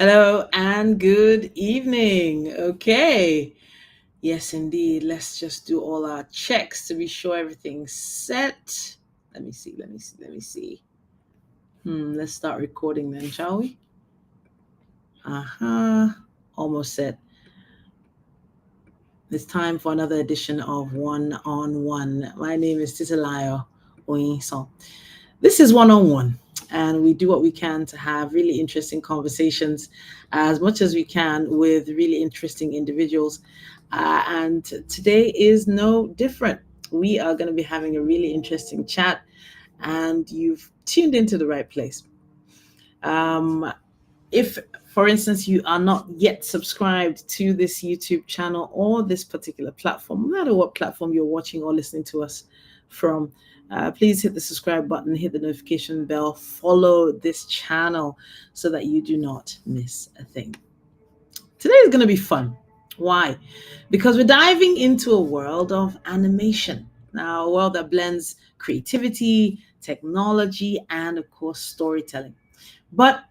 Hello and good evening. Okay. Yes, indeed. Let's just do all our checks to be sure everything's set. Let me see. Let's start recording then, shall we? Uh-huh. Almost set. It's time for another edition of One on One. My name is Titilayo Oyinson. This is One on One, and we do what we can to have really interesting conversations as much as we can with really interesting individuals. And today is no different. We are going to be having a really interesting chat, and you've tuned into the right place. Um, if, for instance, you are not yet subscribed to this YouTube channel or this particular platform, no matter what platform you're watching or listening to us from, please hit the subscribe button, hit the notification bell, follow this channel so that you do not miss a thing. Today is going to be fun. Why? Because we're diving into a world of animation. Now, a world that blends creativity, technology, and of course, storytelling. But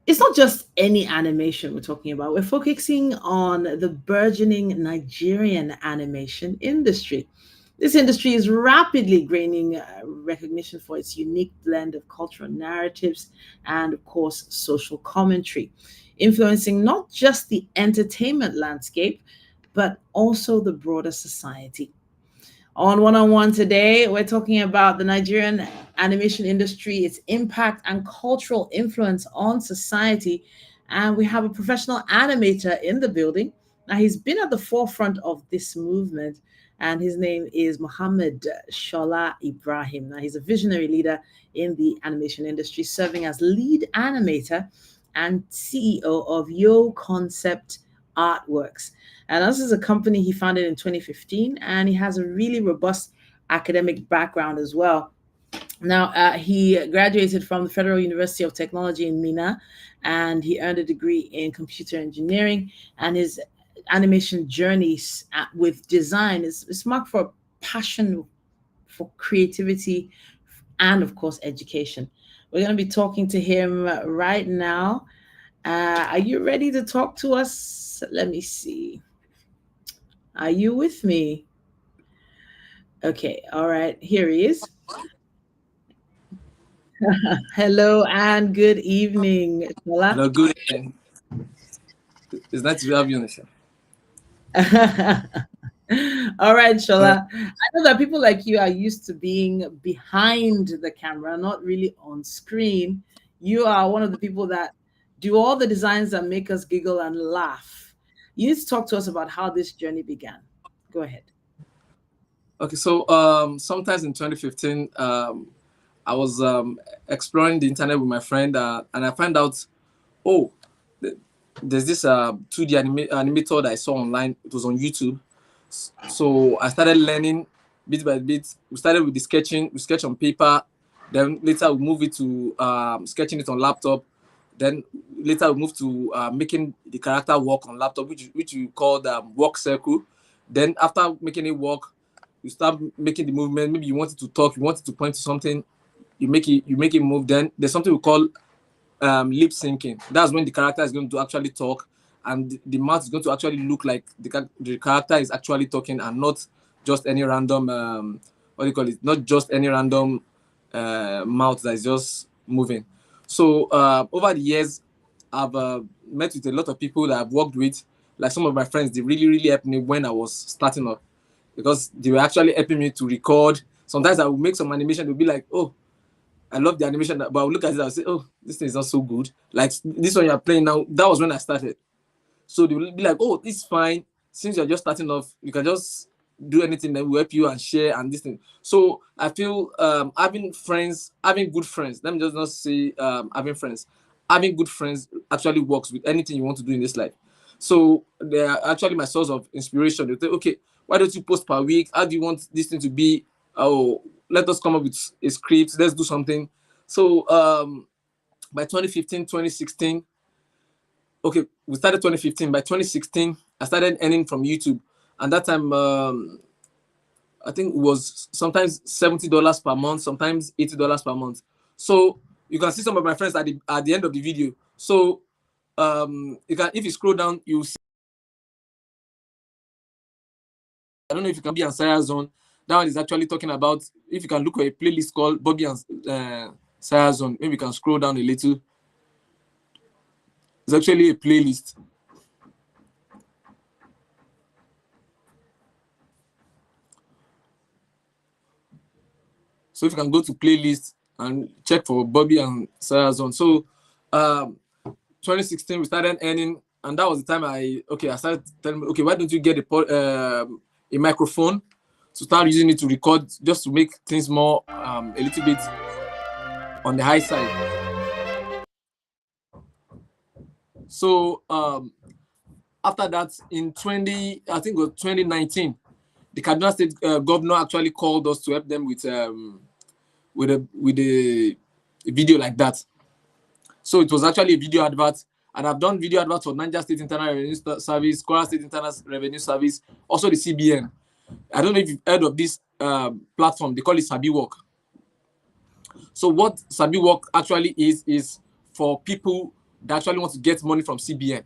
it's not just any animation we're talking about. We're focusing on the burgeoning Nigerian animation industry. This industry is rapidly gaining recognition for its unique blend of cultural narratives and, of course, social commentary, influencing not just the entertainment landscape, but also the broader society. On One today, we're talking about the Nigerian animation industry, its impact and cultural influence on society. And we have a professional animator in the building. Now, he's been at the forefront of this movement, and his name is Mohammed Shola Ibrahim. Now, he's a visionary leader in the animation industry, serving as lead animator and CEO of Yo Concept Artworks. And this is a company he founded in 2015, and he has a really robust academic background as well. Now, he graduated from the Federal University of Technology in Minna, and he earned a degree in computer engineering. And his animation journeys with design is marked for passion for creativity and, of course, education. We're going to be talking to him right now. Are you ready to talk to us? Let me see. Are you with me? Okay, all right, here he is. Hello and good evening, Shola. Hello, good evening. It's nice to have you on the show. All right, All right. Shola. I know that people like you are used to being behind the camera, not really on screen. You are one of the people that do all the designs that make us giggle and laugh. You need to talk to us about how this journey began. Go ahead. Okay, so sometimes in 2015, I was exploring the internet with my friend, and I found out, oh, th- there's this 2D animator that I saw online. It was on YouTube. So I started learning bit by bit. We started with the sketching. We sketch on paper. Then later we move it to sketching it on laptop. Then later we move to making the character work on laptop, which we called work circle. Then after making it work, you start making the movement. Maybe you wanted to talk, you wanted to point to something, you make it move. Then there's something we call lip syncing. That's when the character is going to actually talk, and the mouth is going to actually look like the character is actually talking, and not just any random what do you call it? Not just any random mouth that is just moving. So over the years, I've met with a lot of people that I've worked with. Like some of my friends, they really helped me when I was starting up, because they were actually helping me to record. Sometimes I would make some animation. They'll be like, "Oh, I love the animation," but I'll look at it, I'll say, "Oh, this thing is not so good." Like this one you're playing now, that was when I started. So they will be like, "Oh, it's fine. Since you're just starting off, you can just do anything that will help you and share and this thing." So I feel having friends, having good friends, let me just not say having friends, having good friends actually works with anything you want to do in this life. So they are actually my source of inspiration. They say, "Okay, why don't you post per week? How do you want this thing to be? Oh, let us come up with a script. Let's do something." So by 2015, 2016, okay, we started 2015. By 2016, I started earning from YouTube. And that time, I think it was sometimes $70 per month, sometimes $80 per month. So you can see some of my friends at the end of the video. So you can, if you scroll down, you see, I don't know if you can be on Sarah Zone. That one is actually talking about, if you can look at a playlist called Bobby and Sarah Zone. Maybe you can scroll down a little. It's actually a playlist. So if you can go to playlist and check for Bobby and Sarah Zone. So 2016 we started earning, and that was the time I started telling me, okay, why don't you get a microphone to start using it to record, just to make things more a little bit on the high side. So after that, in 2019, the Kaduna State governor actually called us to help them with a video like that. So it was actually a video advert, and I've done video adverts for Niger State Internal Revenue Service, Kwara State Internal Revenue Service, also the CBN. I don't know if you've heard of this platform. They call it Sabi Work. So what Sabi Work actually is for people that actually want to get money from CBN.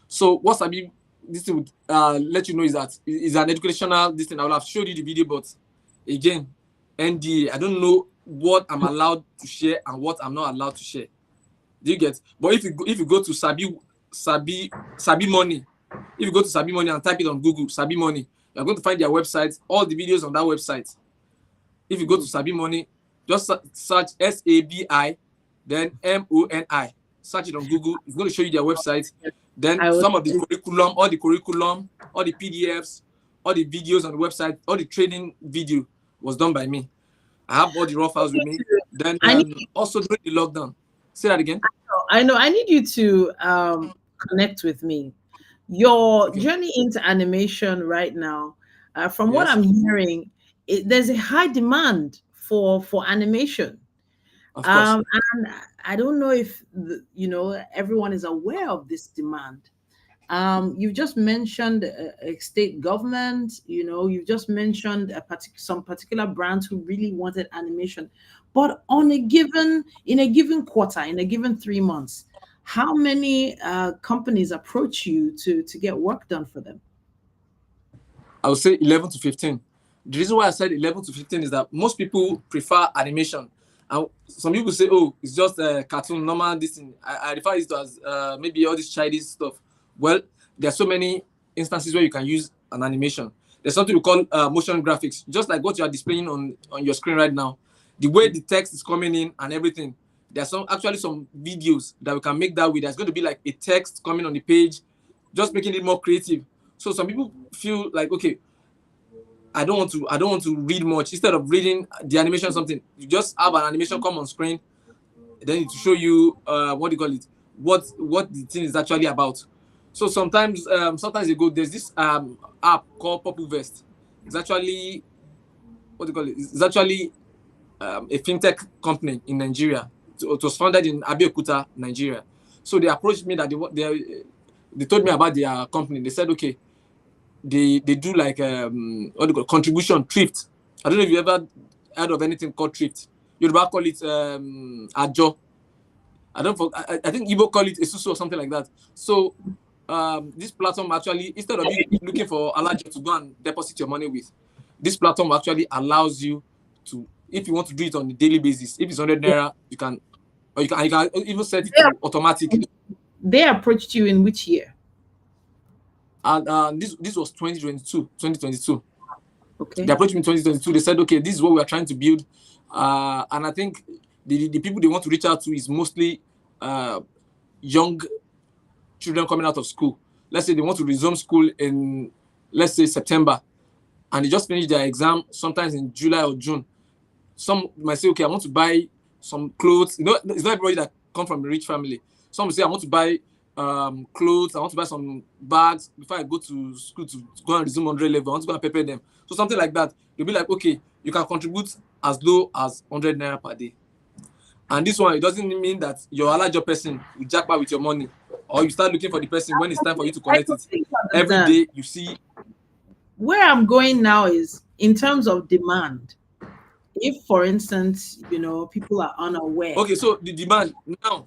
So what Sabi, this would let you know is that it's an educational, this thing. I will have showed you the video, but again, NDA, I don't know what I'm allowed to share and what I'm not allowed to share. Do you get? But if you go to Sabi Money, if you go to Sabi Money and type it on Google, Sabi Money, you're going to find their website, all the videos on that website. If you go to Sabi Money, just search SABI, then MONI. Search it on Google. It's going to show you their website. Then some of the curriculum, all the PDFs, all the videos on the website, all the training video was done by me. I have all the raw files with me. Then also during the lockdown. Say that again. I know. I need you to connect with me. Your journey into animation right now, from what I'm hearing, there's a high demand for animation. Of course. And I don't know if everyone is aware of this demand. You've just mentioned a state government. You've just mentioned some particular brands who really wanted animation, but in a given quarter, in a given 3 months, how many companies approach you to get work done for them? I would say 11 to 15. The reason why I said 11 to 15 is that most people prefer animation. And some people say, oh, it's just a cartoon, normal, this thing. I refer it to as maybe all this childish stuff. Well, there are so many instances where you can use an animation. There's something we call motion graphics, just like what you are displaying on your screen right now. The way the text is coming in and everything. There's actually some videos that we can make that way. There's going to be like a text coming on the page, just making it more creative. So some people feel like, okay, I don't want to read much. Instead of reading the animation, something, you just have an animation come on screen, then it will show you what do you call it, what the thing is actually about. So sometimes ago, there's this app called Purple Vest. It's actually It's actually a fintech company in Nigeria. It was founded in Abeokuta, Nigeria. So they approached me that they told me about their company. They said, okay, they do like contribution, thrift. I don't know if you ever heard of anything called thrift. Yoruba call it ajo. I think Igbo call it esusu or something like that. So this platform actually, instead of you looking for Alajo to go and deposit your money with, this platform actually allows you to, if you want to do it on a daily basis, if it's 100 naira, you can even set it to automatic. They approached you in which year? And this was 2022. Okay. They approached me in 2022. They said, okay, this is what we are trying to build. And I think the people they want to reach out to is mostly young children coming out of school. Let's say they want to resume school in, let's say, September, and they just finished their exam sometimes in July or June. Some might say, okay, I want to buy some clothes. It's not everybody that come from a rich family. Some will say, I want to buy clothes, I want to buy some bags before I go to school to go and resume 100 level. I want to go and prepare them. So something like that. You'll be like, okay, you can contribute as low as 100 naira per day. And this one, it doesn't mean that you're a larger person will jackpot with your money, or you start looking for the person when it's time for you to collect it. Every day you see. Where I'm going now is in terms of demand. If, for instance, people are unaware. Okay, so the demand now.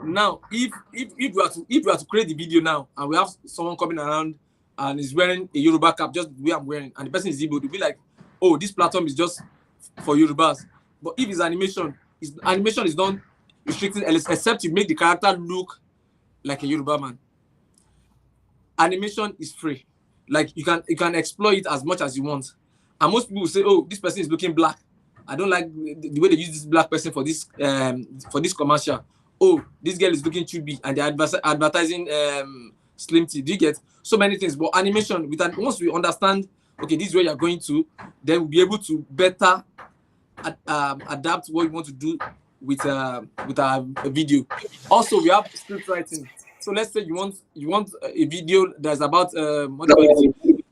Now, if we are to create the video now, and we have someone coming around and is wearing a Yoruba cap, just the way I'm wearing, and the person is Igbo, to be like, oh, this platform is just for Yorubas. But if it's animation is not restricting, except you make the character look like a Yoruba man. Animation is free. Like you can explore it as much as you want. And most people will say, oh, this person is looking black. I don't like the way they use this black person for this commercial. Oh, this girl is looking chubby, and they're advertising slim tea. Do you get so many things? But animation, once we understand, okay, this is where you're going to, then we'll be able to better adapt what we want to do with our video. Also, we have script writing. So let's say you want a video that's about what do you call it?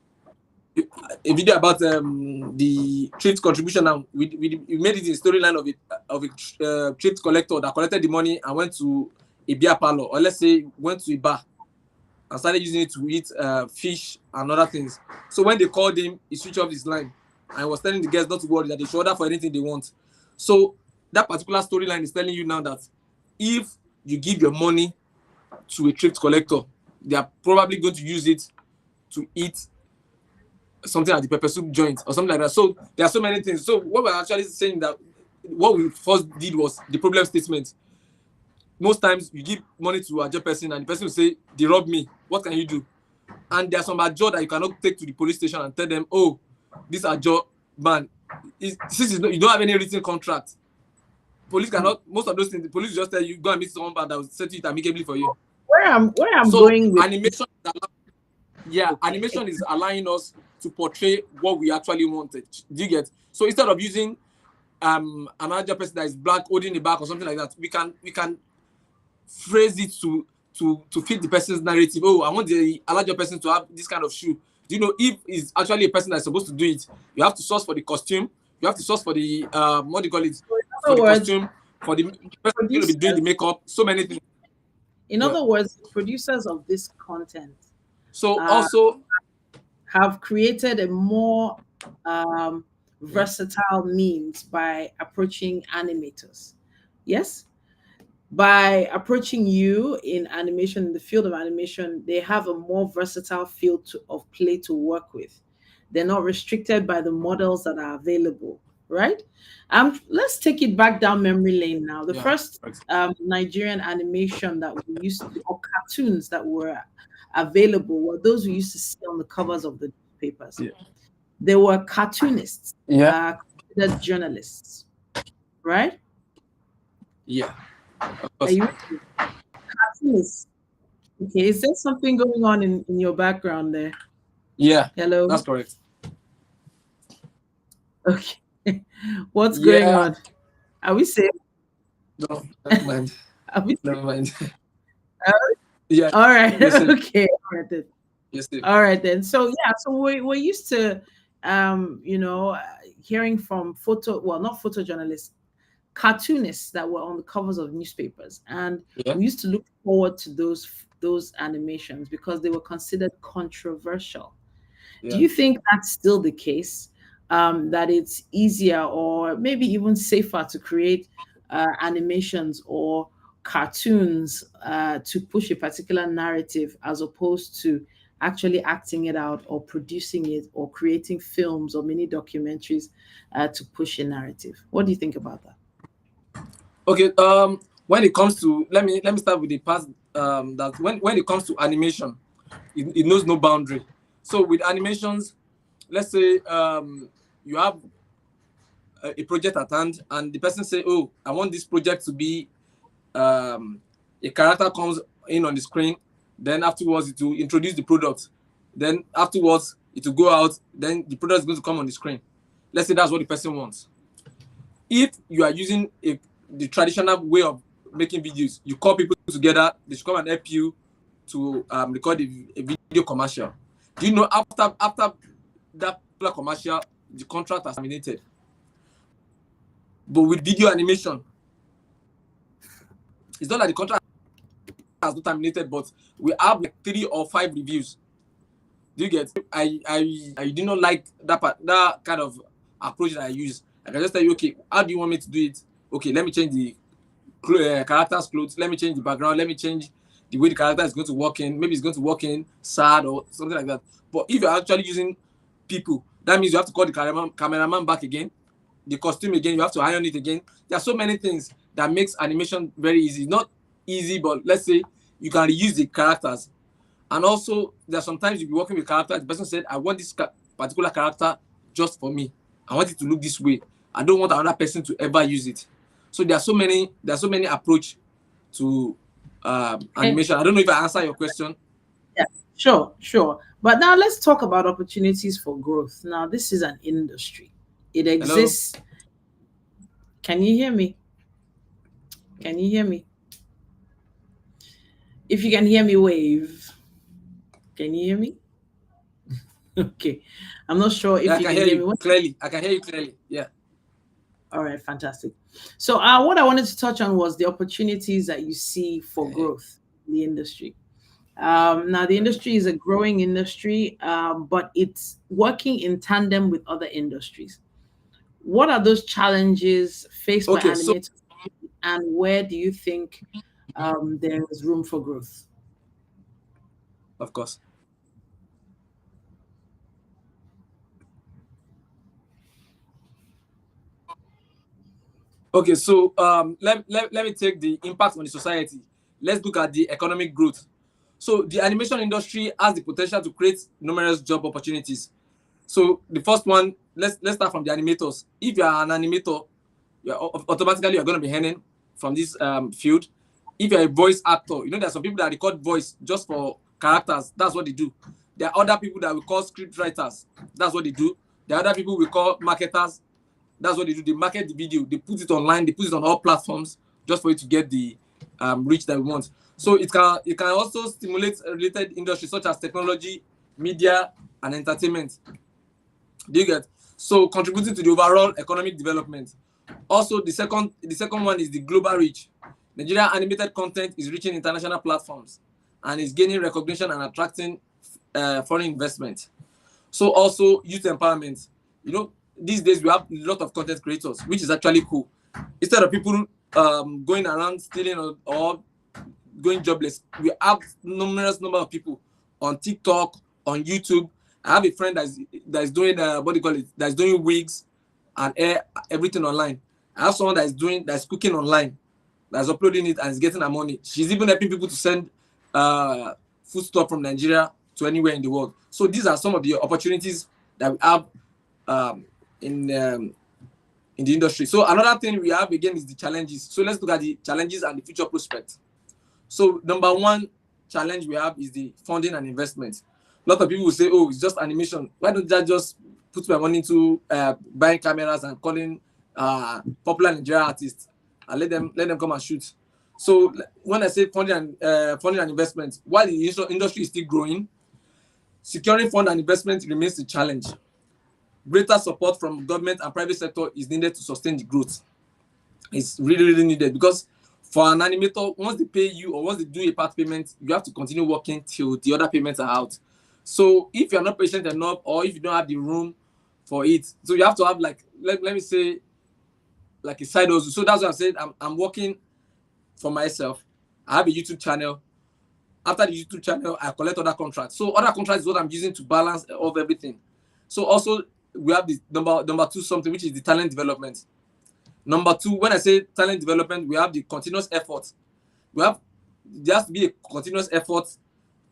A video about the thrift contribution. Now we made it in storyline of a thrift collector that collected the money and went to a beer parlor, or let's say went to a bar and started using it to eat fish and other things. So when they called him, he switched off his line and was telling the guests not to worry, that they should order for anything they want. So that particular storyline is telling you now that if you give your money to a thrift collector, they are probably going to use it to eat something at the pepper soup joint or something like that. So there are so many things. So what we're actually saying, that what we first did was the problem statement. Most times you give money to a job person and the person will say, they robbed me. What can you do? And there's some job that you cannot take to the police station and tell them, oh, this job, man, since you don't have any written contract, police cannot, most of those things, the police will just tell you, go and meet someone that will settle it amicably for you. Where I'm going with animation, animation is allowing us to portray what we actually wanted. Do you get? So instead of using another person that is black holding the back or something like that, we can phrase it to fit the person's narrative. Oh, I want the larger person to have this kind of shoe. Do you know, if it's actually a person that's supposed to do it, you have to source for the costume, you have to source for the what do you call it? For the costume, for the person going to be doing the makeup, so many things. In other words, producers of this content also have created a more versatile means by approaching animators. Yes? By approaching you in animation, in the field of animation, they have a more versatile field of play to work with. They're not restricted by the models that are available, right? Let's take it back down memory lane now. The first Nigerian animation that we used to, or cartoons that were available, were those we used to see on the covers of the papers. Yeah. They were cartoonists, considered journalists, right? Yeah. Are you cartoonists? Okay, is there something going on in your background there? Yeah. Hello? That's correct. Okay. What's going on? Are we safe? No, never mind. Are we Never mind. Yeah. All right. Yes, Okay. All right then. Yes, all right then. So we're used to hearing from not photojournalists, cartoonists that were on the covers of newspapers, and we used to look forward to those animations because they were considered controversial. Do you think that's still the case? That it's easier or maybe even safer to create animations or cartoons to push a particular narrative as opposed to actually acting it out or producing it or creating films or mini documentaries to push a narrative? What do you think about that? Okay, when it comes to, let me start with the part that when it comes to animation, it knows no boundary. So with animations, let's say you have a project at hand and the person say, oh, I want this project to be a character comes in on the screen, then afterwards it will introduce the product, then afterwards it will go out, then the product is going to come on the screen. Let's say that's what the person wants. If you are using the traditional way of making videos, you call people together, they should come and help you to record a video commercial. Do you know after that commercial, the contract has terminated? But with video animation, it's not like the contract has not terminated, but we have like 3 or 5 reviews. Do you get? I do not like that kind of approach that I use. I can just tell you, okay, how do you want me to do it? Okay, let me change the character's clothes. Let me change the background. Let me change the way the character is going to walk in. Maybe it's going to walk in sad or something like that. But if you're actually using people, that means you have to call the cameraman back again, the costume again. You have to iron it again. There are so many things that makes animation very easy. Not easy, but let's say you can reuse the characters. And also, there are sometimes you'll be working with characters. The person said, I want this particular character just for me. I want it to look this way. I don't want another person to ever use it. So there are so many approach to animation. I don't know if I answer your question. Yeah, sure. But now let's talk about opportunities for growth. Now, this is an industry. It Hello? exists. Can you hear me? Can you hear me? If you can hear me, wave. Can you hear me? Okay. I'm not sure if Yeah, I you can can hear hear you me. clearly. I can hear you clearly. Yeah. All right, fantastic. So, what I wanted to touch on was the opportunities that you see for growth in the industry. Now, the industry is a growing industry, but it's working in tandem with other industries. What are those challenges faced by Okay, so animators, and where do you think there is room for growth? of course. Okay, so let me take the impact on the society. Let's look at the economic growth. So the animation industry has the potential to create numerous job opportunities. So the first one, let's start from the animators. If you are an animator, automatically you're going to be earning from this field. If you're a voice actor, you know there's some people that record voice just for characters. That's what they do. There are other people that we call script writers. That's what they do. There are other people we call marketers. That's what they do. They market the video. They put it online. They put it on all platforms just for you to get the reach that we want. So it can also stimulate related industries such as technology, media, and entertainment. Do you get? So contributing to the overall economic development. Also, the second one is the global reach. Nigerian animated content is reaching international platforms and is gaining recognition and attracting foreign investment. So also youth empowerment. You know, these days we have a lot of content creators, which is actually cool. Instead of people going around stealing or going jobless, we have numerous number of people on TikTok, on YouTube. I have a friend that's doing what do you call it? That's doing wigs and everything online. I have someone that's cooking online, that's uploading it and is getting her money. She's even helping people to send food stuff from Nigeria to anywhere in the world. So these are some of the opportunities that we have in the industry. So another thing we have again is the challenges. So let's look at the challenges and the future prospects. So number one challenge we have is the funding and investment. A lot of people will say, oh, it's just animation. Why don't I just put my money into buying cameras and calling popular Nigerian artists and let them come and shoot? So when I say funding and investment, while the industry is still growing, securing fund and investment remains the challenge. Greater support from government and private sector is needed to sustain the growth. It's really needed because for an animator, once they pay you or once they do a part payment, you have to continue working till the other payments are out. So if you're not patient enough or if you don't have the room for it, so you have to have like, let me say, like a side hustle. So that's what I said. I'm working for myself. I have a YouTube channel. After the YouTube channel, I collect other contracts. So other contracts is what I'm using to balance of everything. So also we have the number two something, which is the talent development. Number two, when I say talent development, we have the continuous effort. There has to be a continuous effort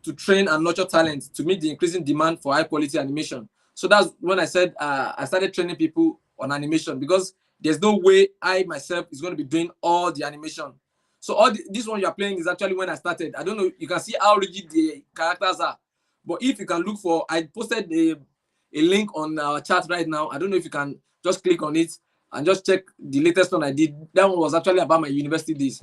to train and nurture talent to meet the increasing demand for high quality animation. So that's when I said I started training people on animation because there's no way I myself is going to be doing all the animation. So this one you are playing is actually when I started. I don't know, you can see how rigid the characters are. But if you can look for, I posted a link on our chat right now. I don't know if you can just click on it and just check the latest one I did. That one was actually about my university days.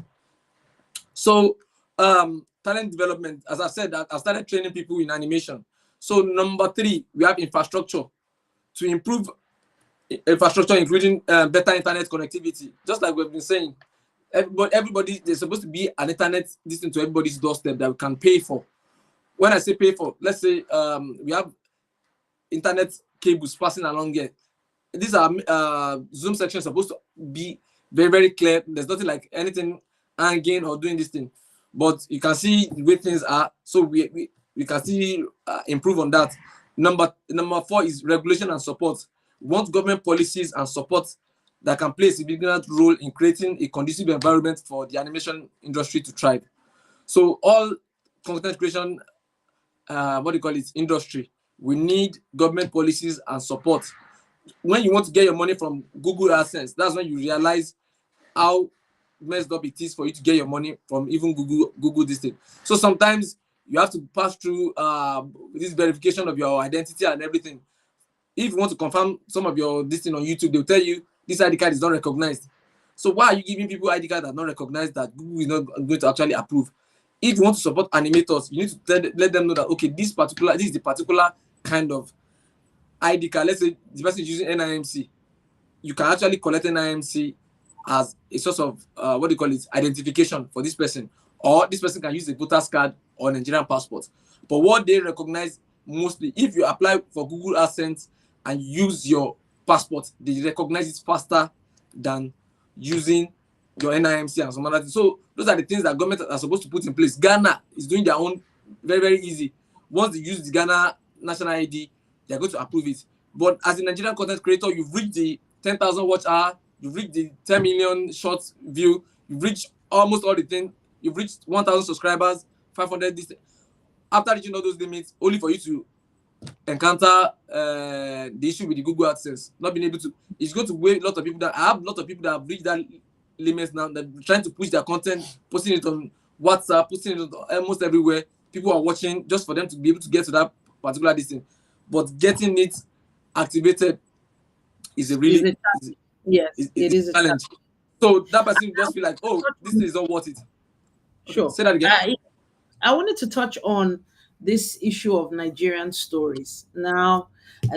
So talent development, as I said, I started training people in animation. So number three, we have infrastructure to improve infrastructure, including better internet connectivity. Just like we've been saying, everybody there's supposed to be an internet distance to everybody's doorstep that we can pay for. When I say pay for, let's say we have internet cables passing along here. These are Zoom sections supposed to be very clear. There's nothing like anything hanging or doing this thing. But you can see the way things are, so we can still improve on that. Number 4 is regulation and support. We want government policies and support that can play a significant role in creating a conducive environment for the animation industry to thrive. So all content creation, industry, we need government policies and support. When you want to get your money from Google AdSense, that's when you realize how messed up it is for you to get your money from even Google this thing. So sometimes you have to pass through this verification of your identity and everything. If you want to confirm some of your this thing on YouTube, they'll tell you this ID card is not recognized. So why are you giving people ID card that are not recognized that Google is not going to actually approve? If you want to support animators, you need to let them know that, okay, this is the particular kind of ID card. Let's say the person is using NIMC. You can actually collect NIMC as a source of identification for this person, or this person can use a voter's card or Nigerian passport. But what they recognize mostly, if you apply for Google AdSense and use your passport, they recognize it faster than using your NIMC and some other things. So those are the things that government are supposed to put in place. Ghana is doing their own very, very easy. Once they use the Ghana national ID, they're going to approve it. But as a Nigerian content creator, you've reached the 10,000 watch hour, you've reached the 10 million short view, you've reached almost all the things, you've reached 1,000 subscribers, 500 this. After reaching all those limits, only for you to encounter the issue with the Google AdSense, not being able to, it's going to weigh a lot of people that I have a lot of people that have reached that limits now, that are trying to push their content, posting it on WhatsApp, posting it on almost everywhere. People are watching just for them to be able to get to that particular distance. But getting it activated is a really a challenge. So that person just feel like, oh, this thing is not worth it. Sure. Say that again. I wanted to touch on this issue of Nigerian stories. Now,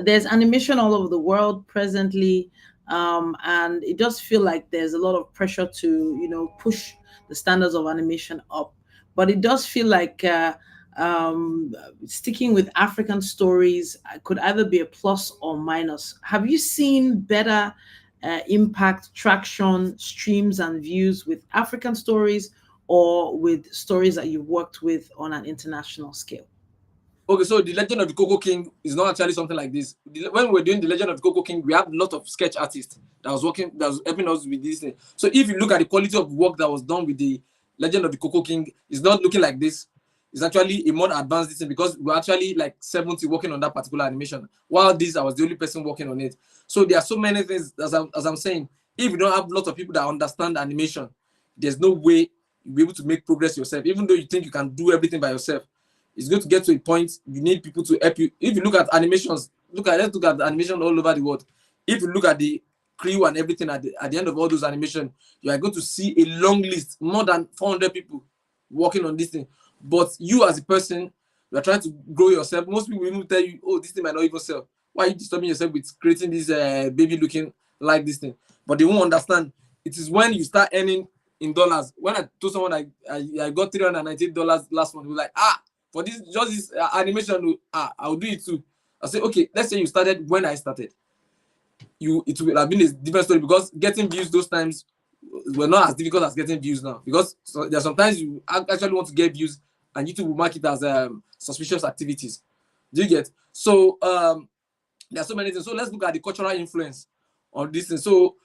there's animation all over the world presently, and it does feel like there's a lot of pressure to, push the standards of animation up. But it does feel like sticking with African stories could either be a plus or minus. Have you seen better impact, traction, streams, and views with African stories, or with stories that you've worked with on an international scale? Okay, so the Legend of the Coco King is not actually something like this. When we're doing the Legend of the Coco King, we have a lot of sketch artists that was helping us with this thing. So if you look at the quality of work that was done with the Legend of the Coco King, it's not looking like this. It's actually a more advanced thing, because we're actually like 70 working on that particular animation. While I was the only person working on it. So there are so many things, as I'm saying, if you don't have a lot of people that understand animation, there's no way you'll be able to make progress yourself. Even though you think you can do everything by yourself, it's going to get to a point you need people to help you. If you look at animations, let's look at the animation all over the world. If you look at the crew and everything at the end of all those animations, you are going to see a long list, more than 400 people working on this thing. But you as a person, you are trying to grow yourself. Most people will tell you, oh, this thing might not even sell. Why are you disturbing yourself with creating this baby looking like this thing? But they won't understand. It is when you start earning in dollars. When I told someone I got $398 last month, we were like, for this, just this animation, I'll do it too. I said, okay, let's say you started when I started. It would have been a different story, because getting views those times were not as difficult as getting views now. Because there are sometimes you actually want to get views, and YouTube will mark it as suspicious activities. Do you get? So there are so many things. So let's look at the cultural influence on this thing. So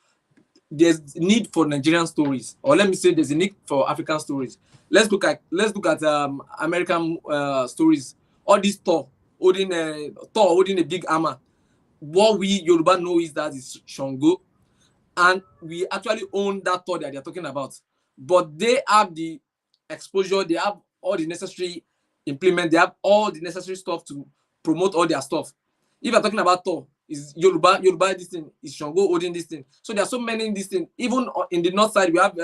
there's need for Nigerian stories, or let me say there's a need for African stories. Let's look at American stories. All this Thor holding a big hammer. What we Yoruba know is that it's Shango, and we actually own that Thor that they're talking about. But they have the exposure, they have all the necessary implement, they have all the necessary stuff to promote all their stuff. If you're talking about Thor, is Yoruba this thing, is Shango holding this thing. So there are so many in this thing. Even in the north side, we have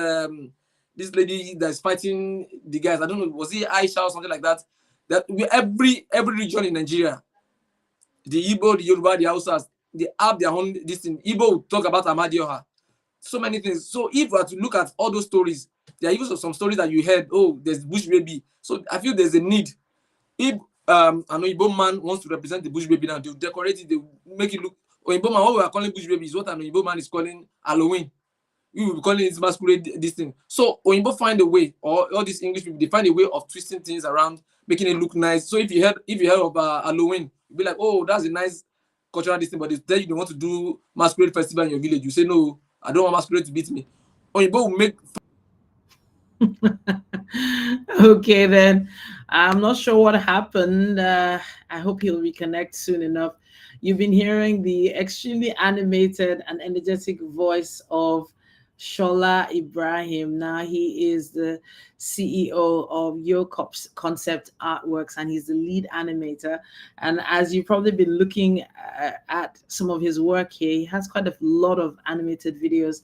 this lady that's fighting the guys. I don't know, was it Aisha or something like that? That every region in Nigeria, the Igbo, the Yoruba, the Hausas, they have their own this thing. Igbo will talk about Amadioha. So many things. So if we are to look at all those stories, there are even some stories that you heard, oh, there's Bush baby. So I feel there's a need. If an Igbo man wants to represent the Bush baby now, they'll decorate it, they'll make it look. Igbo man, what we are calling Bush baby is what an Igbo man is calling Halloween. we will be calling it masquerade this thing. So Oyinbo find a way, or all these English people, they find a way of twisting things around, making it look nice. So if you heard of Halloween, you'll be like, oh, that's a nice cultural this thing, but they tell you they want to do masquerade festival in your village. You say, no, I don't want masquerade to beat me. Oyinbo will make. Okay, then. I'm not sure what happened. I hope he'll reconnect soon enough. You've been hearing the extremely animated and energetic voice of Shola Ibrahim. Now, he is the CEO of Yo Concept Artworks, and he's the lead animator. And as you've probably been looking at some of his work here, he has quite a lot of animated videos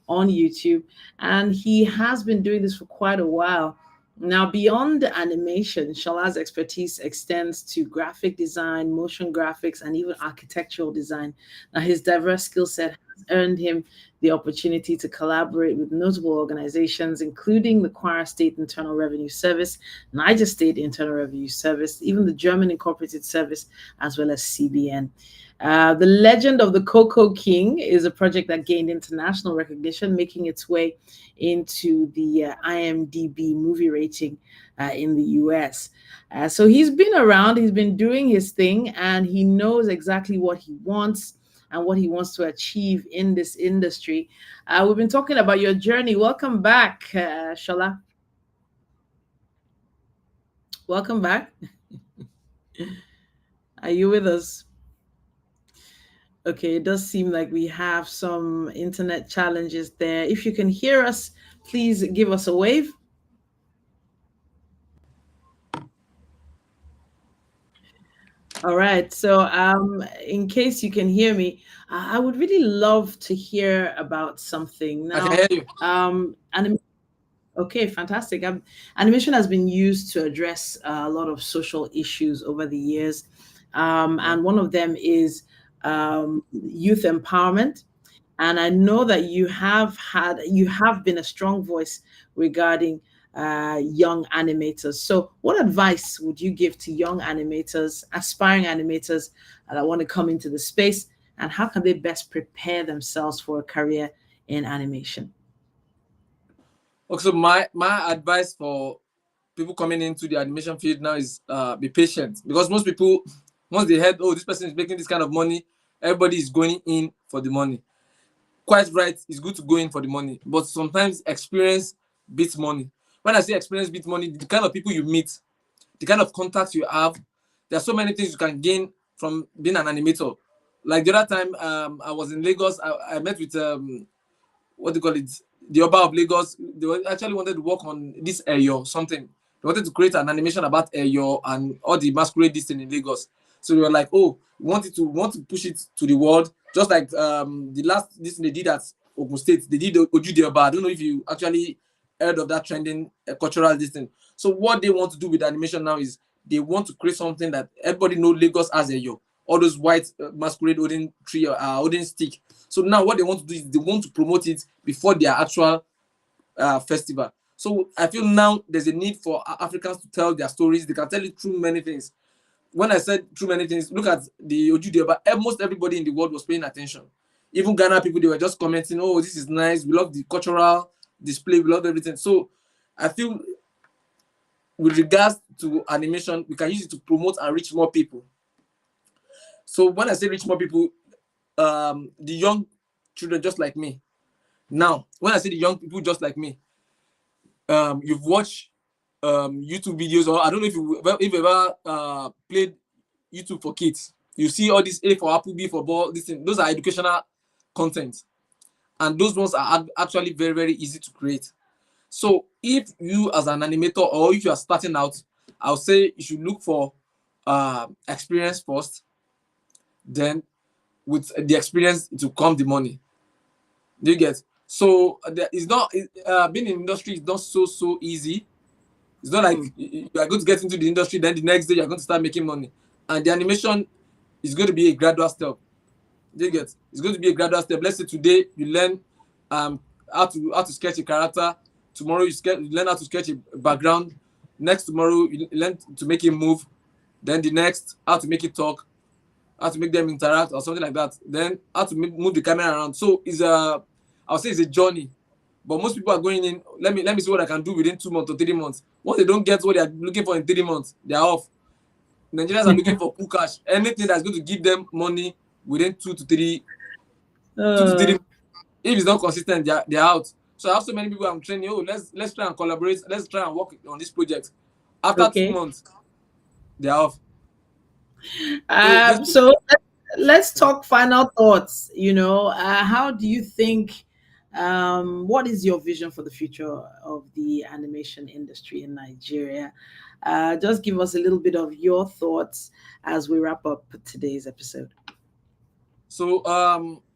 on YouTube, and he has been doing this for quite a while. Now, beyond animation, Shala's expertise extends to graphic design, motion graphics, and even architectural design. Now, his diverse skill set has earned him the opportunity to collaborate with notable organizations, including the Kwara State Internal Revenue Service, Niger State Internal Revenue Service, even the German Incorporated Service, as well as CBN. The Legend of the Cocoa King is a project that gained international recognition, making its way into the IMDb movie rating in the US. So he's been around, he's been doing his thing, and he knows exactly what he wants and what he wants to achieve in this industry. We've been talking about your journey. Welcome back, Shola. Welcome back. Are you with us? Okay, it does seem like we have some internet challenges there. If you can hear us, please give us a wave. All right. So, in case you can hear me, I would really love to hear about something I can now. hear you. Okay, fantastic. Animation has been used to address a lot of social issues over the years, and one of them is youth empowerment. And I know that you have been a strong voice regarding young animators. So, what advice would you give to young animators, aspiring animators that want to come into the space, and how can they best prepare themselves for a career in animation? Okay, so my advice for people coming into the animation field now is be patient, because most people, once they heard, oh, this person is making this kind of money, everybody is going in for the money. Quite right, it's good to go in for the money, but sometimes experience beats money. When I say experience beats money, the kind of people you meet, the kind of contacts you have, there are so many things you can gain from being an animator. Like the other time, I was in Lagos. I met with what do you call it, the Oba of Lagos. Actually wanted to work on this Eyo something. They wanted to create an animation about Eyo and all the masquerade this thing in Lagos. So they were like, oh, we want to push it to the world, just like the last this thing they did at Ogun State. They did Ojude Oba. I don't know if you actually heard of that trending cultural this thing. So what they want to do with animation now is they want to create something that everybody know Lagos as Eyo. All those white masquerade holding tree, holding stick. So now what they want to do is they want to promote it before their actual festival. So I feel now there's a need for Africans to tell their stories. They can tell it through many things. When I said through many things, look at the Ojude, but almost everybody in the world was paying attention. Even Ghana people, they were just commenting, oh, this is nice. We love the cultural display. We love everything. So I feel with regards to animation, we can use it to promote and reach more people. So when I say reach more people, the young children just like me. Now, when I say the young people just like me, you've watched YouTube videos, or I don't know if you ever played YouTube for kids. You see all this A for apple, B for ball. Those are educational content, and those ones are actually very, very easy to create. So if you as an animator, or if you are starting out, I'll say you should look for experience first. Then with the experience to come the money. Do you get? So there is not being in industry is not so easy. It's not like you are going to get into the industry, then the next day you're going to start making money. And the animation is going to be a gradual step. Do you get? It's going to be a gradual step. Let's say today you learn how to sketch a character. Tomorrow you learn how to sketch a background. Next tomorrow you learn to make it move. Then the next how to make it talk, how to make them interact or something like that. Then how to move the camera around. So I'll say it's a journey. But most people are going in, let me see what I can do within 2 months or 3 months. Once they don't get what they are looking for in 3 months, they are off. Nigerians are looking for cool cash. Anything that's going to give them money within 2 to 3 Uh, if it's not consistent, they're out. So I have so many people I'm training. Oh, let's try and collaborate. Let's try and work on this project. After two okay. months, they're off. So this So let's talk final thoughts. How do you think, what is your vision for the future of the animation industry in Nigeria? Just give us a little bit of your thoughts as we wrap up today's episode. so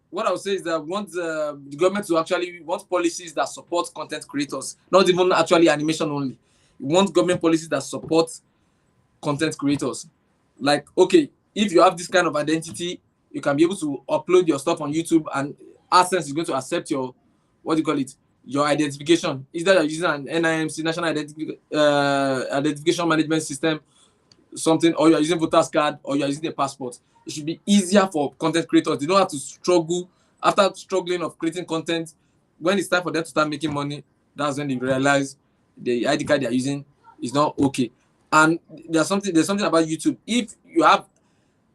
what I would say is that we want the government to actually want policies that support content creators, not even actually animation only. We want government policies that support content creators. Like, okay, if you have this kind of identity, you can be able to upload your stuff on YouTube, and AdSense is going to accept your, what do you call it, your identification. Either you're using an NIMC, National Identification Management System, something, or you're using voter's card, or you're using a passport. It should be easier for content creators. They don't have to struggle after struggling of creating content. When it's time for them to start making money, that's when they realize the ID card they're using is not okay. And there's something about YouTube. If you have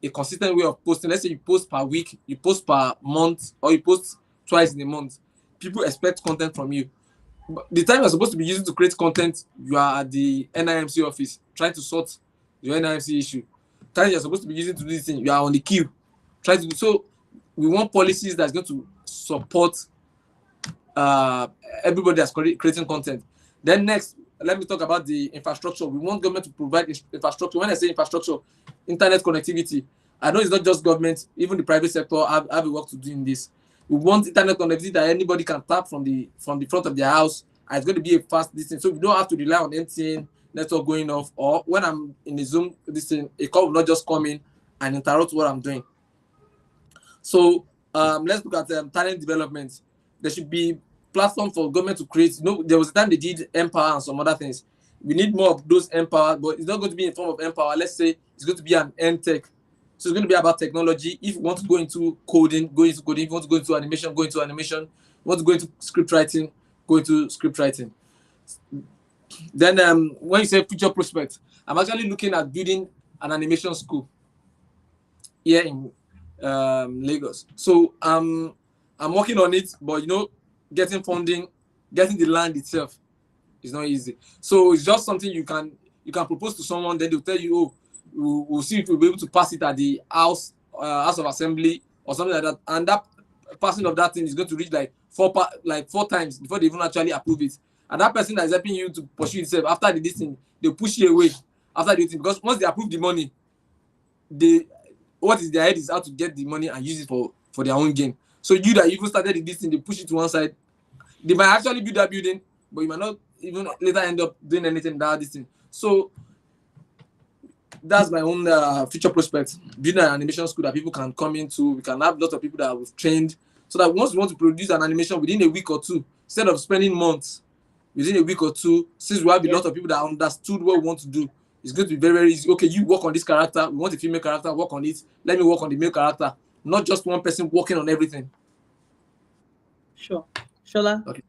a consistent way of posting, let's say you post per week, you post per month, or you post twice in a month, people expect content from you. But the time you're supposed to be using to create content, you are at the NIMC office trying to sort your NIMC issue. The time you're supposed to be using to do this thing, you are on the queue trying to do. So we want policies that's going to support uh, everybody that's creating content. Then next, let me talk about the infrastructure. We want government to provide infrastructure. When I say infrastructure, internet connectivity. I know it's not just government, even the private sector have a work to do in this. We want internet connectivity that anybody can tap from the front of their house, and it's going to be a fast distance. So we don't have to rely on MTN network going off, or when I'm in a Zoom, this thing, a call will not just come in and interrupt what I'm doing. So let's look at talent development. There should be platform for government to create. There was a time they did Empower and some other things. We need more of those Empower, but it's not going to be in form of Empower. Let's say it's going to be an tech. So it's going to be about technology. If you want to go into coding, go into coding. If you want to go into animation, go into animation. If you want to go into script writing, go into script writing. Then when you say future prospects, I'm actually looking at building an animation school here in Lagos. So I'm working on it, but getting funding, getting the land itself is not easy. So it's just something you can propose to someone, then they'll tell you, oh, we'll see if we'll be able to pass it at the House of Assembly or something like that. And that passing of that thing is going to reach like four times before they even actually approve it. And that person that is helping you to pursue itself after the this thing, they'll push you away after the thing, because once they approve the money, they what is their head is how to get the money and use it for their own gain. So you that even started this thing, they push it to one side. They might actually build that building, but you might not even later end up doing anything about this thing. So that's my own future prospect. Building an animation school that people can come into. We can have lots of people that we've trained, so that once we want to produce an animation within a week or two, instead of spending months, within a week or two, since we have a lot of people that understood what we want to do, it's going to be very, very easy. Okay, you work on this character. We want a female character. Work on it. Let me work on the male character. Not just one person working on everything. Sure. Shola, Okay.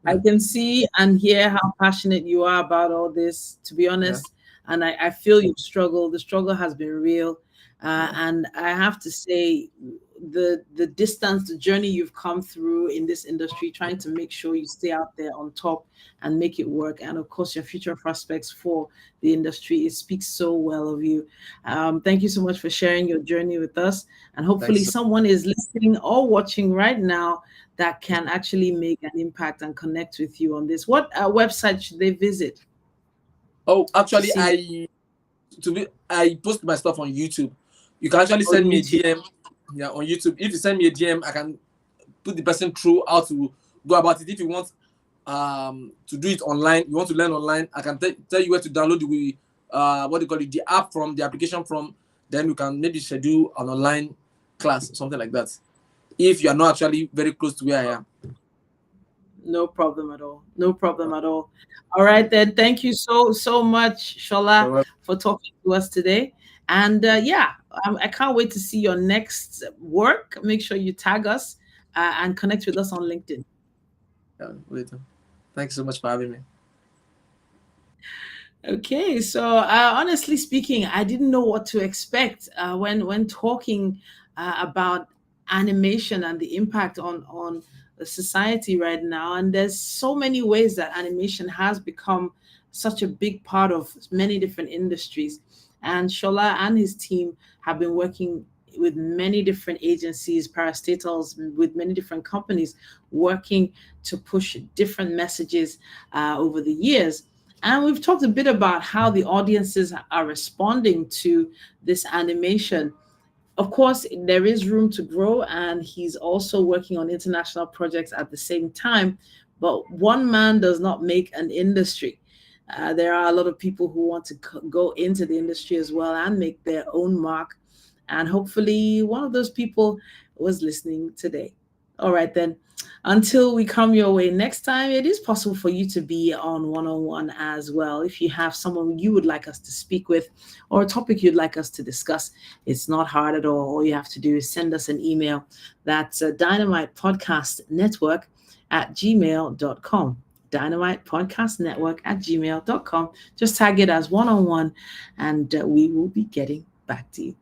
I can see and hear how passionate you are about all this, to be Yeah. honest. And I feel your struggle. The struggle has been real. And I have to say, the distance, the journey you've come through in this industry, trying to make sure you stay out there on top and make it work. And of course, your future prospects for the industry, it speaks so well of you. Thank you so much for sharing your journey with us. And hopefully, Thanks. someone is listening or watching right now that can actually make an impact and connect with you on this. What website should they visit Oh, to actually, see more I post my stuff on YouTube. You can actually on send me a YouTube? DM. Yeah, on YouTube. If you send me a DM, I can put the person through how to go about it. If you want to do it online, you want to learn online, I can tell you where to download the what do you call it, the app from the application from. Then you can maybe schedule an online class, something like that. If you are not actually very close to where I am. No problem at all. No problem at all. All right, then. Thank you so much, Shola, Well, for talking to us today. And yeah, I can't wait to see your next work. Make sure you tag us and connect with us on LinkedIn. Yeah, we do. Thank you so much for having me. Okay, so honestly speaking, I didn't know what to expect when talking about animation and the impact on the society right now. And there's so many ways that animation has become such a big part of many different industries. And Shola and his team have been working with many different agencies, parastatals, with many different companies, working to push different messages over the years. And we've talked a bit about how the audiences are responding to this animation. Of course, there is room to grow, and he's also working on international projects at the same time. But one man does not make an industry. There are a lot of people who want to go into the industry as well and make their own mark. And hopefully, one of those people was listening today. All right, then. Until we come your way next time, it is possible for you to be on one on one as well. If you have someone you would like us to speak with or a topic you'd like us to discuss, it's not hard at all. All you have to do is send us an email. That's Dynamite Podcast Network at gmail.com. Dynamite Podcast Network at gmail.com. Just tag it as one on one, and we will be getting back to you.